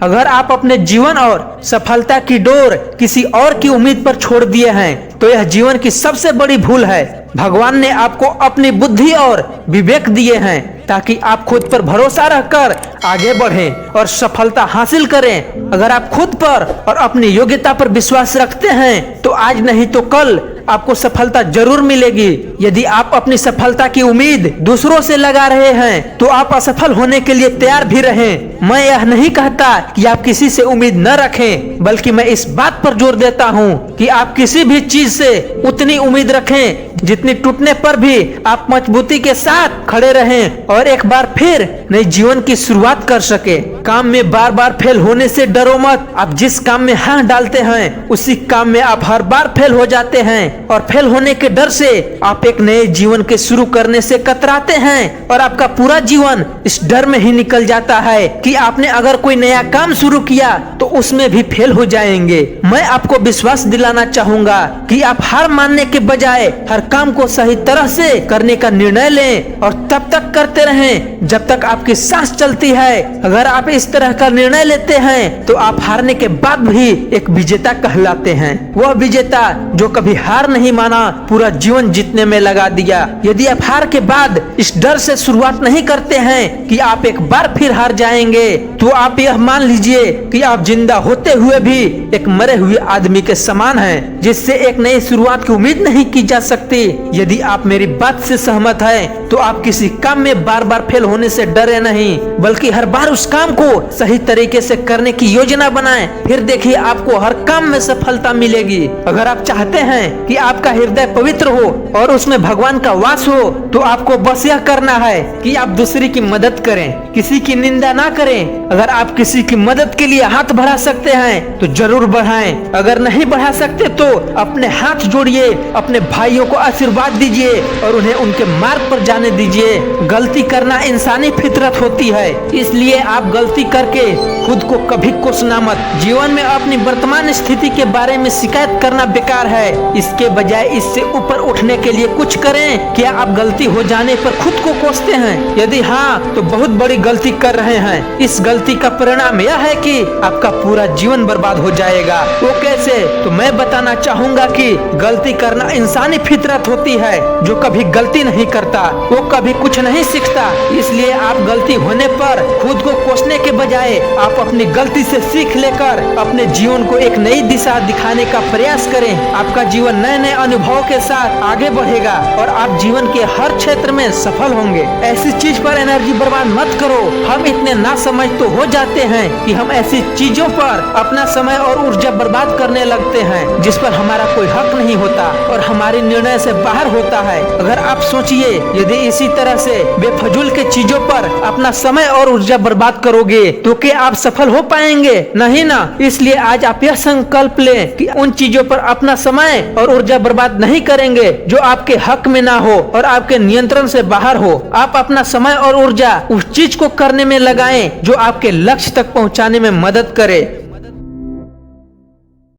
अगर आप अपने जीवन और सफलता की डोर किसी और की उम्मीद पर छोड़ दिए हैं तो यह जीवन की सबसे बड़ी भूल है। भगवान ने आपको अपनी बुद्धि और विवेक दिए हैं ताकि आप खुद पर भरोसा रखकर आगे बढ़ें और सफलता हासिल करें। अगर आप खुद पर और अपनी योग्यता पर विश्वास रखते हैं तो आज नहीं तो कल आपको सफलता जरूर मिलेगी। यदि आप अपनी सफलता की उम्मीद दूसरों से लगा रहे हैं तो आप असफल होने के लिए तैयार भी रहें। मैं यह नहीं कहता कि आप किसी से उम्मीद न रखें, बल्कि मैं इस बात पर जोर देता हूँ कि आप किसी भी चीज से उतनी उम्मीद रखें जितनी टूटने पर भी आप मजबूती के साथ खड़े रहें और एक बार फिर नए जीवन की शुरुआत कर सके। काम में बार बार फेल होने से डरो मत। आप जिस काम में हाथ डालते हैं उसी काम में आप हर बार फेल हो जाते हैं और फेल होने के डर से आप एक नए जीवन के शुरू करने से कतराते हैं और आपका पूरा जीवन इस डर में ही निकल जाता है कि आपने अगर कोई नया काम शुरू किया तो उसमें भी फेल हो जाएंगे। मैं आपको विश्वास दिलाना चाहूंगा कि आप हार मानने के बजाय हर काम को सही तरह से करने का निर्णय लें और तब तक करते रहें जब तक आपकी सांस चलती है। अगर आप इस तरह का निर्णय लेते हैं तो आप हारने के बाद भी एक विजेता कहलाते हैं। वह विजेता जो कभी हार नहीं माना, पूरा जीवन जीतने में लगा दिया। यदि आप हार के बाद इस डर से शुरुआत नहीं करते हैं कि आप एक बार फिर हार जाएंगे तो आप यह मान लीजिए कि आप जिंदा होते हुए भी एक मरे हुए आदमी के समान हैं, जिससे एक नई शुरुआत की उम्मीद नहीं की जा सकती। यदि आप मेरी बात से सहमत हैं तो आप किसी काम में बार बार फेल होने से डरे नहीं, बल्कि हर बार उस काम को सही तरीके से करने की योजना बनाएं। फिर देखिए आपको हर काम में सफलता मिलेगी। अगर आप चाहते हैं कि आपका हृदय पवित्र हो और उसमें भगवान का वास हो तो आपको बस यह करना है कि आप दूसरे की मदद करें, किसी की निंदा ना करें। अगर आप किसी की मदद के लिए हाथ बढ़ा सकते हैं तो जरूर बढ़ाएं। अगर नहीं बढ़ा सकते तो अपने हाथ जोड़िए, अपने भाइयों को आशीर्वाद दीजिए और उन्हें उनके मार्ग पर जाने दीजिए। गलती करना इंसानी फितरत होती है, इसलिए आप गलती करके खुद को कभी कोसना मत। जीवन में अपनी वर्तमान स्थिति के बारे में शिकायत करना बेकार है। इसके बजाय इससे ऊपर उठने के लिए कुछ करें। क्या आप गलती हो जाने पर खुद को कोसते हैं? यदि हाँ तो बहुत बड़ी गलती कर रहे हैं। इस गलती का परिणाम यह है कि आपका पूरा जीवन बर्बाद हो जाएगा। वो कैसे? तो मैं बताना चाहूँगा कि गलती करना इंसानी फितरत होती है। जो कभी गलती नहीं करता वो कभी कुछ नहीं सीखता। इसलिए आप गलती होने पर खुद को कोसने के बजाय आप अपनी गलती से सीख लेकर अपने जीवन को एक नई दिशा दिखाने का प्रयास करें। आपका जीवन नए नए अनुभवों के साथ आगे बढ़ेगा और आप जीवन के हर क्षेत्र में सफल होंगे। ऐसी चीज पर एनर्जी बर्बाद मत करो। हम इतने नासमझ तो हो जाते हैं कि हम ऐसी चीजों पर अपना समय और ऊर्जा बर्बाद करने लगते हैं जिस पर हमारा कोई हक नहीं होता और हमारे निर्णय से बाहर होता है। अगर आप सोचिए, यदि इसी तरह से बेफजूल के चीजों पर अपना समय और ऊर्जा बर्बाद करोगे तो क्या आप सफल हो पाएंगे? नहीं ना। इसलिए आज आप यह संकल्प लें कि उन चीजों पर अपना समय और ऊर्जा बर्बाद नहीं करेंगे जो आपके हक में ना हो और आपके नियंत्रण से बाहर हो। आप अपना समय और ऊर्जा उस चीज को करने में लगाएं जो आपके लक्ष्य तक पहुंचाने में मदद करे।